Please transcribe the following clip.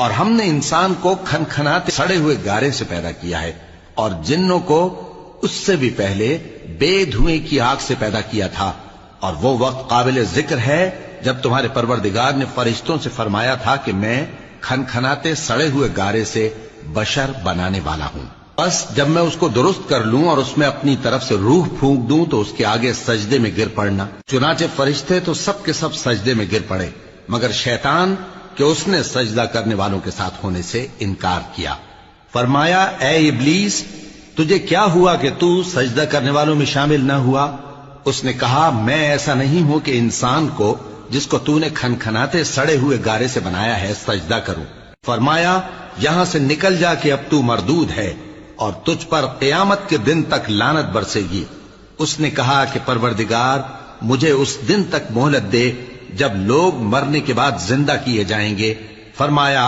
اور ہم نے انسان کو کھنکھناتے سڑے ہوئے گارے سے پیدا کیا ہے، اور جنوں کو اس سے بھی پہلے بے دھوئیں کی آگ سے پیدا کیا تھا، اور وہ وقت قابل ذکر ہے جب تمہارے پروردگار نے فرشتوں سے فرمایا تھا کہ میں کھنکھناتے سڑے ہوئے گارے سے بشر بنانے والا ہوں، بس جب میں اس کو درست کر لوں اور اس میں اپنی طرف سے روح پھونک دوں تو اس کے آگے سجدے میں گر پڑنا۔ چنانچہ فرشتے تو سب کے سب سجدے میں گر پڑے مگر شیطان کہ اس نے سجدہ کرنے والوں کے ساتھ ہونے سے انکار کیا۔ فرمایا اے ابلیس، تجھے کیا ہوا کہ تو سجدہ کرنے والوں میں شامل نہ ہوا؟ اس نے کہا میں ایسا نہیں ہوں کہ انسان کو جس کو تو نے کھنکھناتے سڑے ہوئے گارے سے بنایا ہے سجدہ کروں۔ فرمایا یہاں سے نکل جا کہ اب تو مردود ہے اور تجھ پر قیامت کے دن تک لعنت برسے گی۔ اس نے کہا کہ پروردگار مجھے اس دن تک مہلت دے جب لوگ مرنے کے بعد زندہ کیے جائیں گے۔ فرمایا